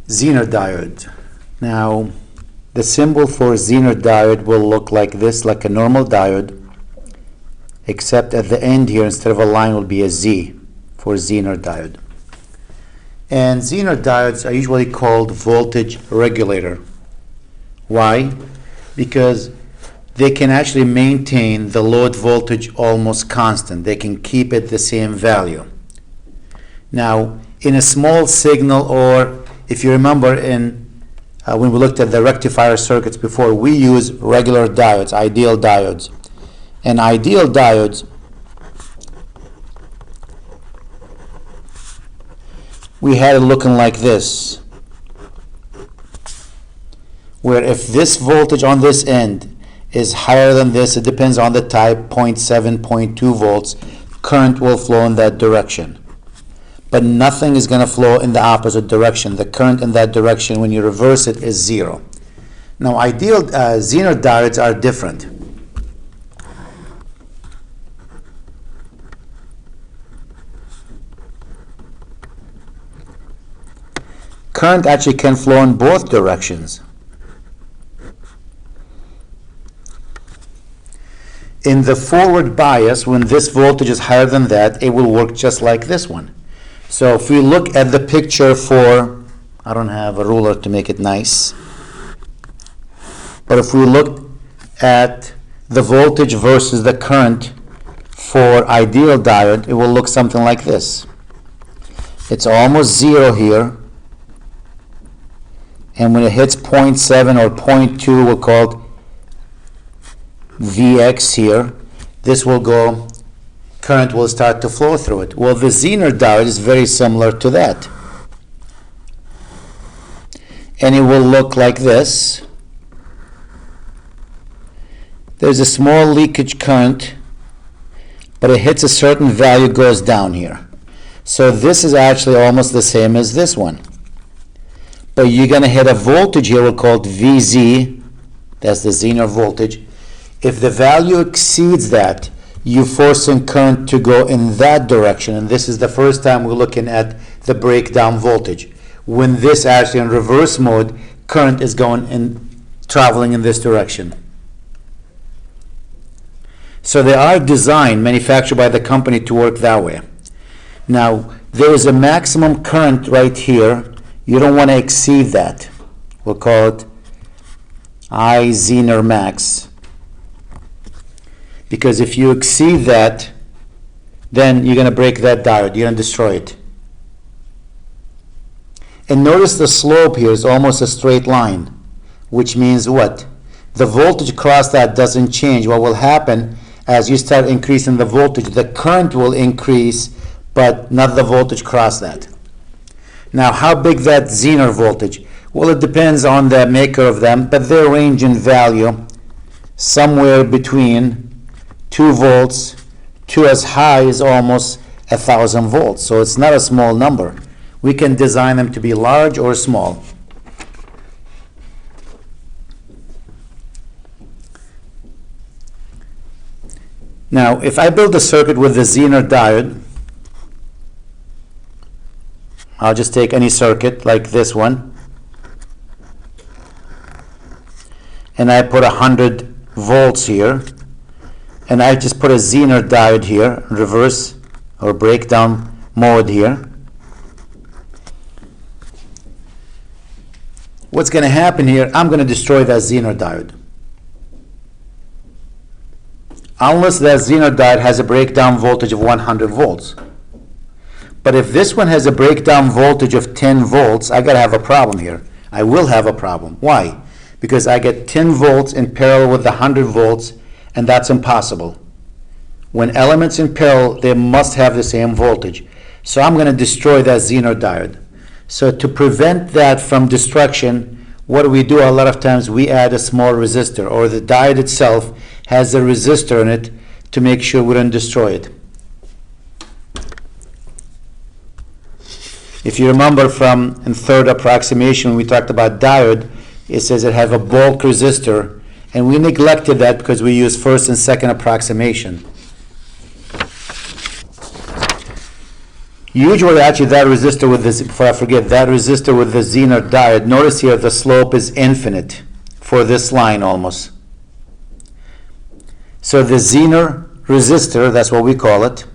Zener diode. Now, the symbol for Zener diode will look like this, like a normal diode, except at the end here, instead of a line, will be a Z for Zener diode. And Zener diodes are usually called voltage regulator. Why? Because they can actually maintain the load voltage almost constant. They can keep it the same value. Now, in a small signal, or if you remember when we looked at the rectifier circuits before, we use regular diodes, ideal diodes. And ideal diodes, we had it looking like this, where if this voltage on this end is higher than this, it depends on the type, 0.7, 0.2 volts, current will flow in that direction. But nothing is going to flow in the opposite direction. The current in that direction, when you reverse it, is zero. Now, ideal Zener diodes are different. Current actually can flow in both directions. In the forward bias, when this voltage is higher than that, it will work just like this one. So if we look at the picture for, I don't have a ruler to make it nice, but if we look at the voltage versus the current for ideal diode, it will look something like this. It's almost zero here, and when it hits 0.7 or 0.2, we'll call it Vx here, this will go, current will start to flow through it. Well, the Zener diode is very similar to that. And it will look like this. There's a small leakage current, but it hits a certain value, goes down here. So this is actually almost the same as this one. But you're going to hit a voltage here, we'll call it Vz, that's the Zener voltage. If the value exceeds that, you're forcing current to go in that direction. And this is the first time we're looking at the breakdown voltage. When this actually in reverse mode, current is going and traveling in this direction. So they are designed, manufactured by the company, to work that way. Now, there is a maximum current right here. You don't want to exceed that. We'll call it I Zener max. Because if you exceed that, then you're going to break that diode. You're going to destroy it. And notice the slope here is almost a straight line, which means what? The voltage across that doesn't change. What will happen as you start increasing the voltage, the current will increase, but not the voltage across that. Now, how big that Zener voltage? Well, it depends on the maker of them, but they range in value somewhere between 2 volts to as high as almost 1,000 volts. So it's not a small number. We can design them to be large or small. Now, if I build a circuit with the Zener diode, I'll just take any circuit like this one, and I put 100 volts here, and I just put a Zener diode here, reverse or breakdown mode here. What's going to happen here, I'm going to destroy that Zener diode. Unless that Zener diode has a breakdown voltage of 100 volts. But if this one has a breakdown voltage of 10 volts, I got to have a problem here. I will have a problem. Why? Because I get 10 volts in parallel with the 100 volts, and that's impossible. When elements in parallel, they must have the same voltage. So I'm going to destroy that Zener diode. So to prevent that from destruction, what do? A lot of times we add a small resistor, or the diode itself has a resistor in it to make sure we don't destroy it. If you remember from in third approximation when we talked about diode, it says it have a bulk resistor, and we neglected that because we used first and second approximation. Usually, actually, that resistor with this, before I forget, that resistor with the Zener diode, notice here the slope is infinite for this line almost. So the Zener resistor, that's what we call it,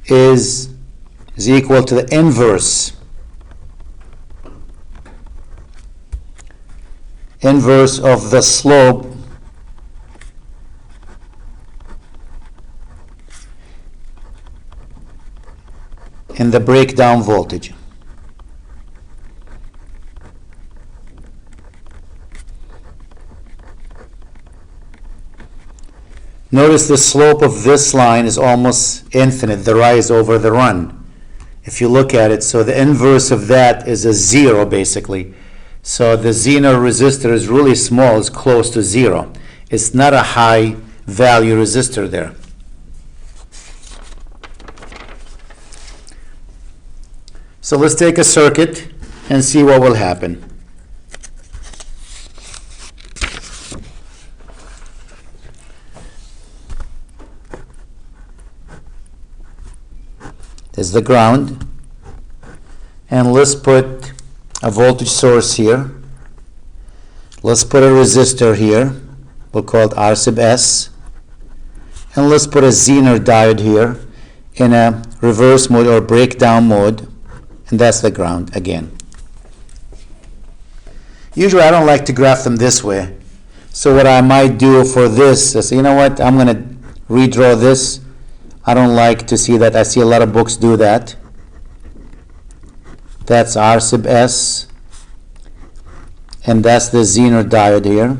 is equal to the inverse of the slope in the breakdown voltage. Notice the slope of this line is almost infinite, the rise over the run. If you look at it, so the inverse of that is a 0 basically. So the Zener resistor is really small, it's close to 0. It's not a high value resistor there. So let's take a circuit and see what will happen. There's the ground, and let's put a voltage source here. Let's put a resistor here, we'll call it R sub S, and let's put a Zener diode here in a reverse mode or breakdown mode, and that's the ground again. Usually I don't like to graph them this way, so what I might do for this is, you know what, I'm going to redraw this. I don't like to see that. I see a lot of books do that. That's R sub S, and that's the Zener diode here.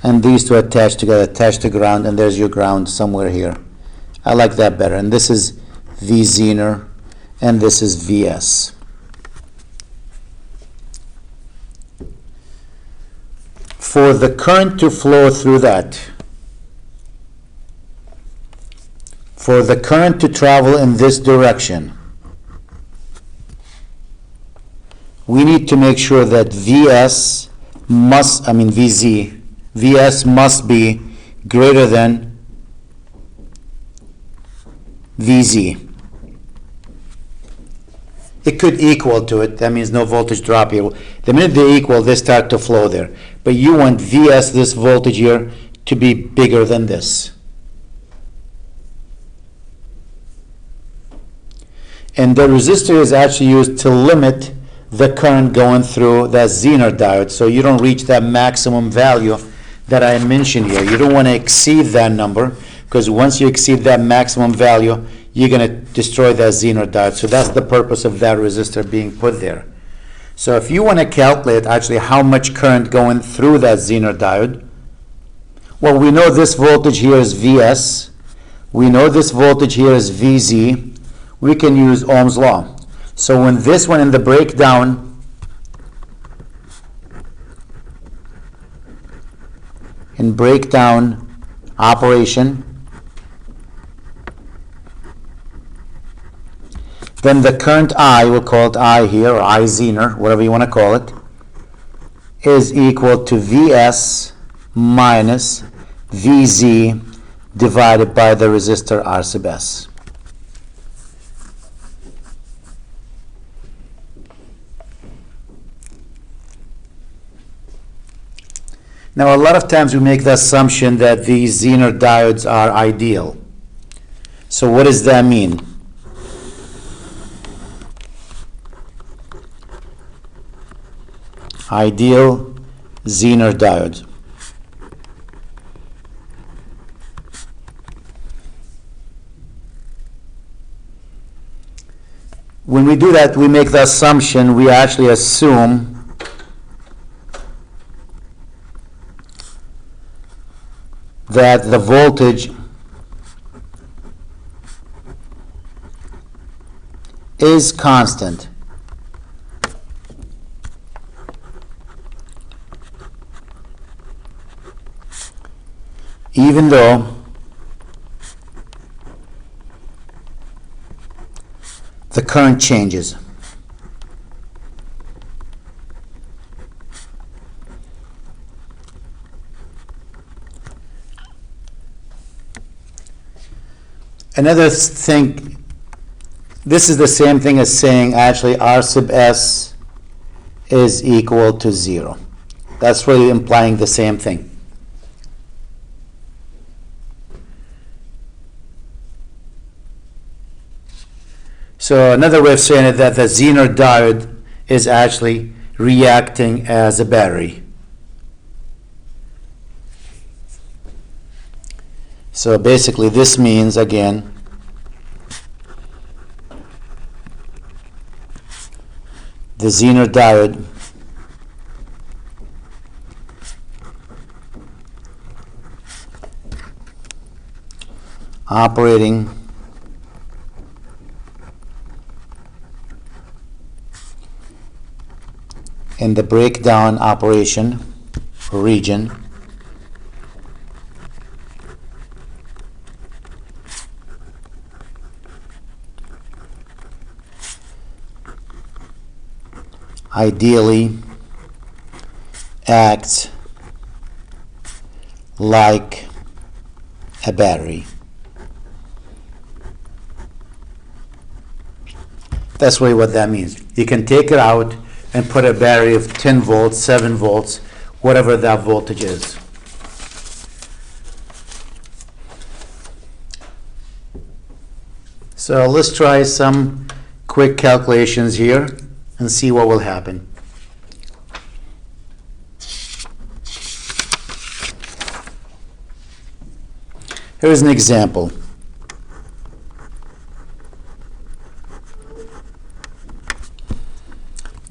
And these two attached together, attached to ground, and there's your ground somewhere here. I like that better. And this is V Zener, and this is VS. For the current to flow through that, for the current to travel in this direction, we need to make sure that VS must be greater than VZ. It could equal to it, that means no voltage drop here. The minute they equal, they start to flow there. But you want VS, this voltage here, to be bigger than this. And the resistor is actually used to limit the current going through that Zener diode, so you don't reach that maximum value that I mentioned here. You don't want to exceed that number, because once you exceed that maximum value, you're going to destroy that Zener diode. So that's the purpose of that resistor being put there. So if you want to calculate actually how much current going through that Zener diode, well, we know this voltage here is VS. We know this voltage here is VZ. We can use Ohm's law. So when this one in the breakdown, operation, then the current I, we'll call it I here, or I Zener, whatever you want to call it, is equal to VS minus VZ divided by the resistor R sub S. Now, a lot of times we make the assumption that these Zener diodes are ideal. So what does that mean? Ideal Zener diode. When we do that, we make the assumption, we actually assume that the voltage is constant. Even though the current changes. Another thing, this is the same thing as saying actually R sub S is equal to 0. That's really implying the same thing. So another way of saying it, that the Zener diode is actually reacting as a battery. So basically this means, again, the Zener diode operating in the breakdown operation region ideally acts like a battery. That's really what that means. You can take it out and put a battery of 10 volts, 7 volts, whatever that voltage is. So let's try some quick calculations here and see what will happen. Here's an example.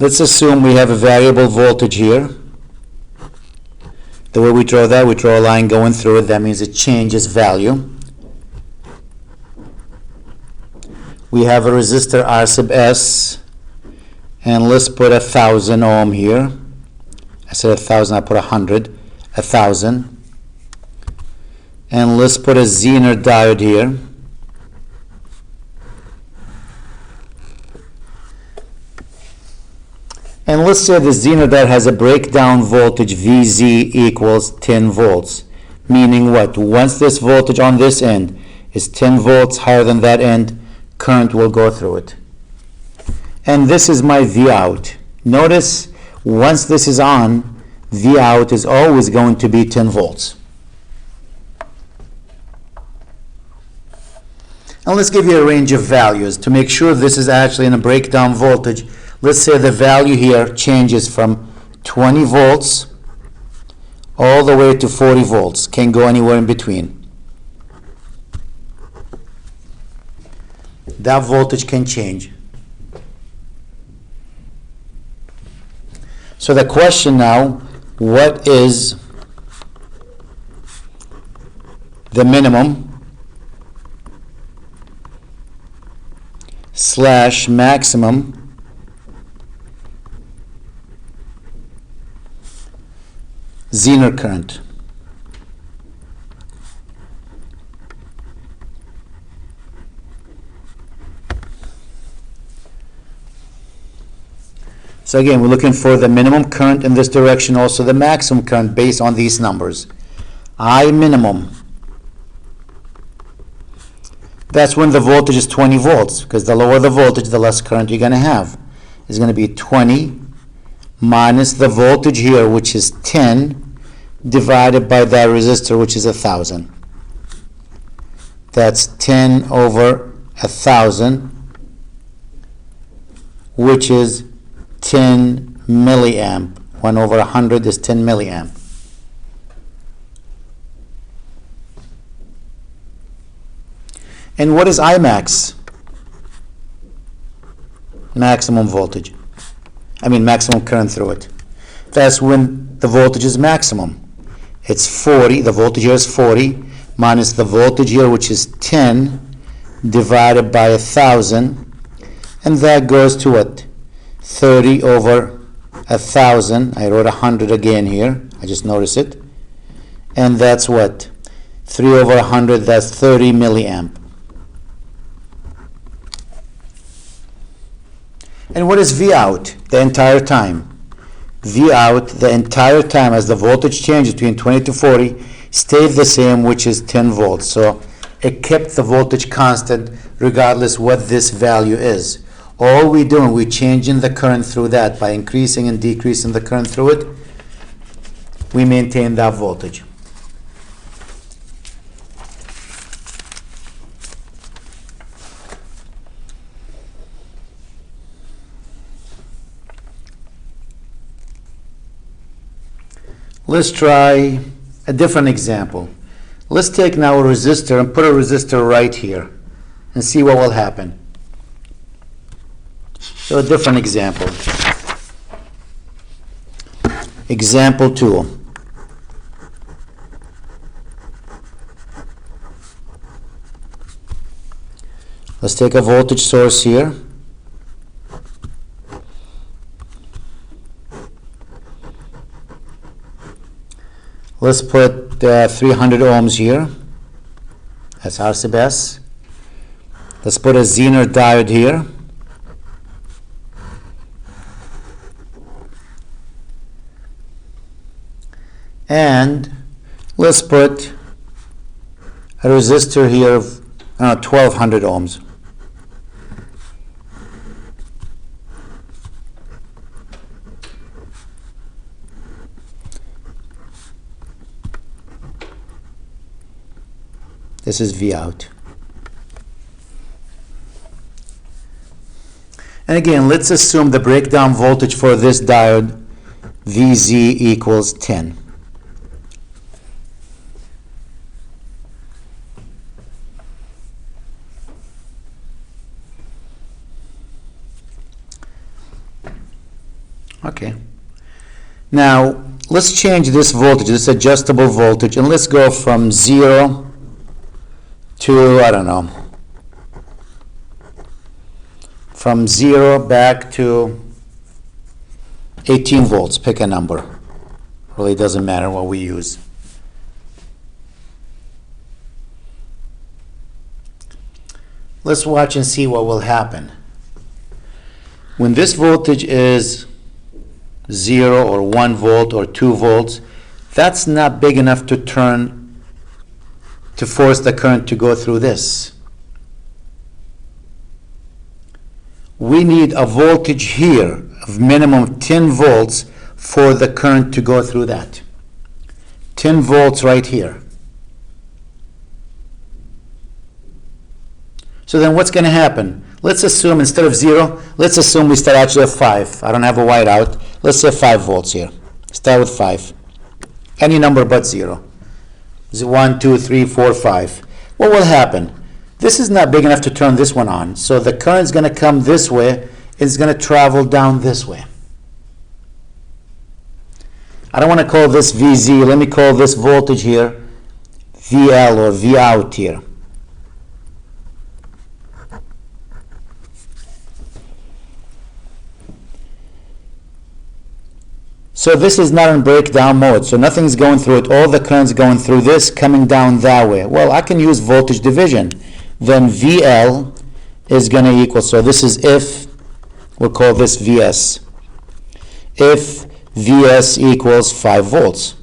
Let's assume we have a variable voltage here. The way we draw that, we draw a line going through it. That means it changes value. We have a resistor R sub S, and let's put 1,000 ohm here. I said 1,000, I put 100, 1,000. And let's put a Zener diode here. And let's say the Zener diode has a breakdown voltage VZ equals 10 volts. Meaning what? Once this voltage on this end is 10 volts higher than that end, current will go through it. And this is my V out. Notice, once this is on, V out is always going to be 10 volts. And let's give you a range of values to make sure this is actually in a breakdown voltage. Let's say the value here changes from 20 volts all the way to 40 volts. Can't go anywhere in between. That voltage can change. So the question now, what is the minimum / maximum Zener current? So again, we're looking for the minimum current in this direction, also the maximum current based on these numbers. I minimum, that's when the voltage is 20 volts, because the lower the voltage, the less current you're going to have. It's going to be 20 minus the voltage here, which is 10, divided by that resistor, which is 1,000. That's 10 over 1,000, which is 10 milliamp. 1 over 100 is 10 milliamp. And what is Imax? Maximum voltage. Maximum current through it. That's when the voltage is maximum. It's 40, the voltage here is 40, minus the voltage here, which is 10, divided by 1,000, and that goes to what? 30 over 1,000. I wrote 100 again here. I just noticed it. And that's what? 3 over 100, that's 30 milliamp. And what is V out the entire time? V out the entire time as the voltage changes between 20 to 40 stayed the same, which is 10 volts. So it kept the voltage constant regardless what this value is. All we're doing, we're changing the current through that. By increasing and decreasing the current through it, we maintain that voltage. Let's try a different example. Let's take now a resistor and put a resistor right here and see what will happen. So a different example. Example 2. Let's take a voltage source here. Let's put 300 ohms here. That's RCBS. Let's put a Zener diode here. And let's put a resistor here of 1200 ohms. This is V out. And again, let's assume the breakdown voltage for this diode, VZ equals 10. Okay. Now, let's change this voltage, this adjustable voltage, and let's go from 0 to, I don't know, from 0 back to 18 volts. Pick a number. Really doesn't matter what we use. Let's watch and see what will happen. When this voltage is 0 or 1 volt or 2 volts, that's not big enough to force the current to go through this. We need a voltage here of minimum 10 volts for the current to go through that. 10 volts right here. So then what's going to happen? Let's assume instead of 0, let's assume we start actually at 5. I don't have a whiteout. Let's say 5 volts here. Start with 5. Any number but 0. 1, 2, 3, 4, 5. What will happen? This is not big enough to turn this one on. So the current's going to come this way. It's going to travel down this way. I don't want to call this VZ. Let me call this voltage here VL or V out here. So this is not in breakdown mode, so nothing's going through it. All the current's going through this, coming down that way. Well, I can use voltage division. Then VL is going to equal, so this is if, we'll call this VS. If VS equals 5 volts.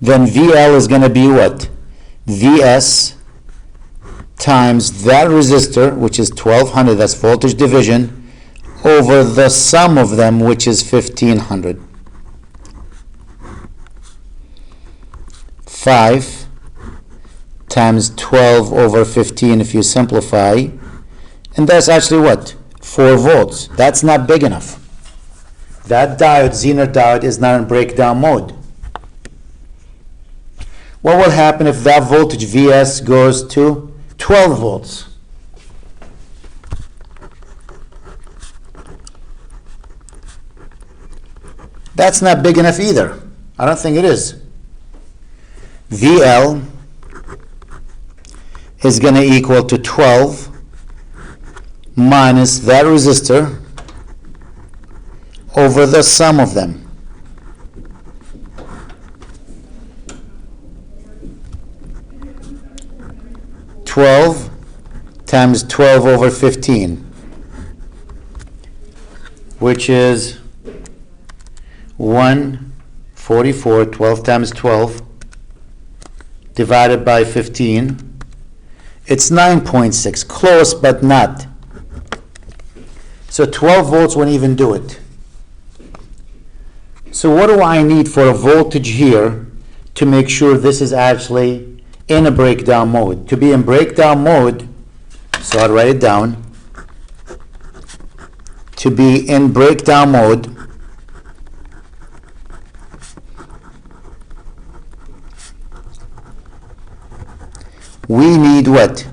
Then VL is going to be what? VS times that resistor, which is 1200, that's voltage division, over the sum of them, which is 1500. 5 times 12 over 15 if you simplify, and that's actually what? 4 volts. That's not big enough. That diode, Zener diode, is not in breakdown mode. What will happen if that voltage VS goes to 12 volts? That's not big enough either. I don't think it is. VL is going to equal to 12 minus that resistor over the sum of them. (12) times 12 over 15, which is 144. 12 times 12, divided by 15. It's 9.6, close but not. So 12 volts won't even do it. So what do I need for a voltage here to make sure this is actually in a breakdown mode? To be in breakdown mode, so I'll write it down. To be in breakdown mode, we need what?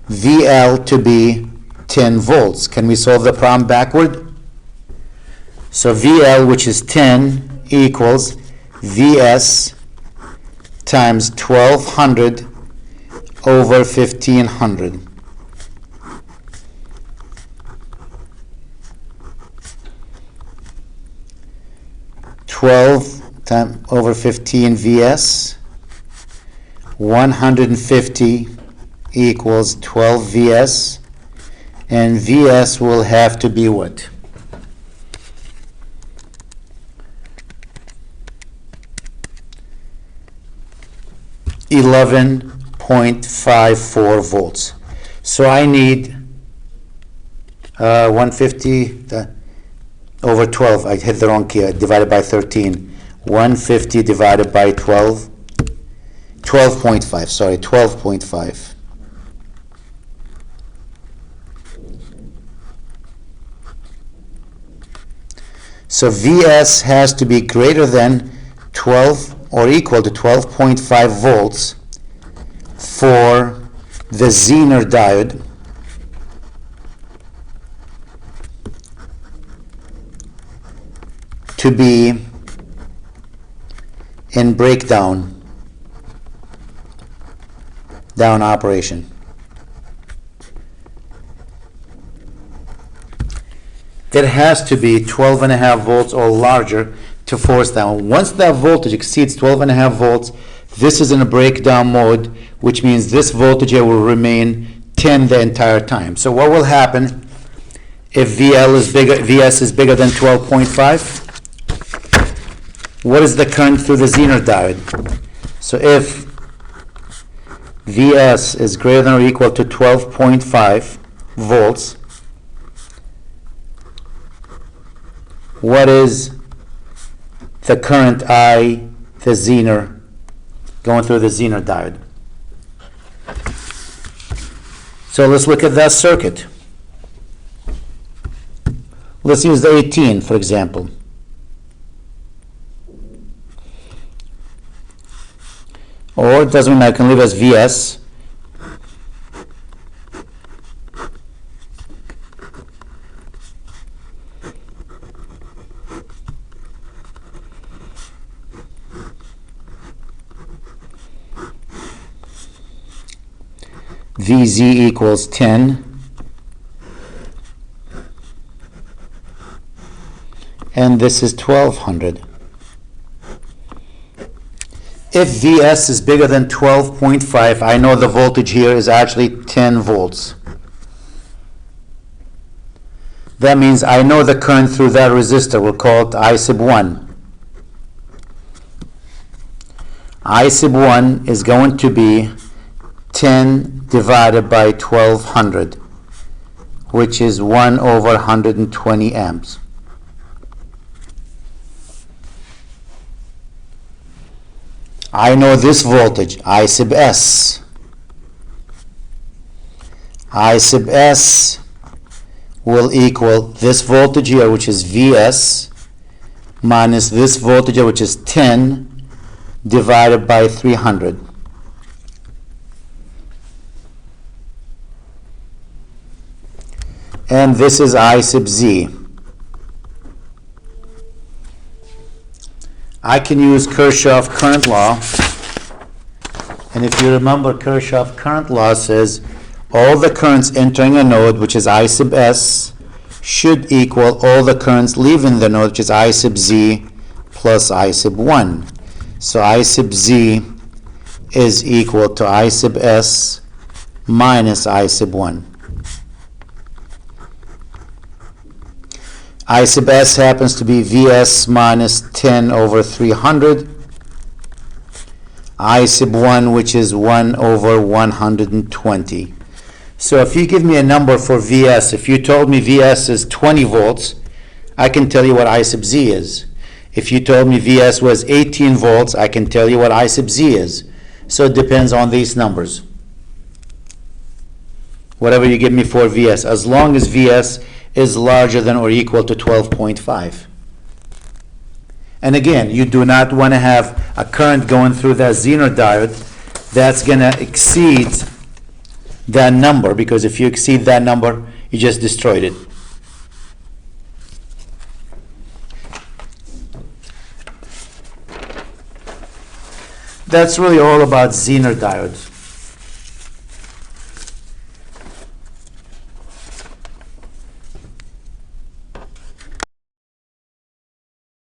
VL to be 10 volts. Can we solve the problem backward? So VL, which is 10, equals VS times 1200 over 1500. Over 15 VS, 150 equals 12 VS, and VS will have to be what? .54 volts. So I need 150 over 12. I hit the wrong key. I divided by 13. 150 divided by 12. 12.5. Sorry, 12.5. So VS has to be greater than 12 or equal to 12.5 volts for the Zener diode to be in breakdown operation. It has to be 12.5 volts or larger to force down. Once that voltage exceeds 12.5 volts, this is in a breakdown mode, which means this voltage here will remain 10 the entire time. So what will happen if VS is bigger than 12.5? What is the current through the Zener diode? So if VS is greater than or equal to 12.5 volts, what is the current I, the Zener, going through the Zener diode? So let's look at that circuit. Let's use the 18, for example. Or it doesn't matter, I can leave as VS. VZ equals 10. And this is 1200. If VS is bigger than 12.5, I know the voltage here is actually 10 volts. That means I know the current through that resistor. We'll call it I sub 1. I sub 1 is going to be 10 divided by 1200, which is 1 over 120 amps. I know this voltage, I sub S. I sub S will equal this voltage here, which is VS, minus this voltage here, which is 10, divided by 300. And this is I sub Z. I can use Kirchhoff current law, and if you remember, Kirchhoff current law says all the currents entering a node, which is I sub S, should equal all the currents leaving the node, which is I sub Z plus I sub 1. So I sub Z is equal to I sub S minus I sub 1. I sub S happens to be VS minus 10 over 300. I sub 1, which is 1 over 120. So if you give me a number for Vs, if you told me Vs is 20 volts, I can tell you what I sub Z is. If you told me Vs was 18 volts, I can tell you what I sub Z is. So it depends on these numbers. Whatever you give me for Vs, as long as Vs is larger than or equal to 12.5. And again, you do not want to have a current going through that Zener diode that's going to exceed that number, because if you exceed that number, you just destroyed it. That's really all about Zener diodes.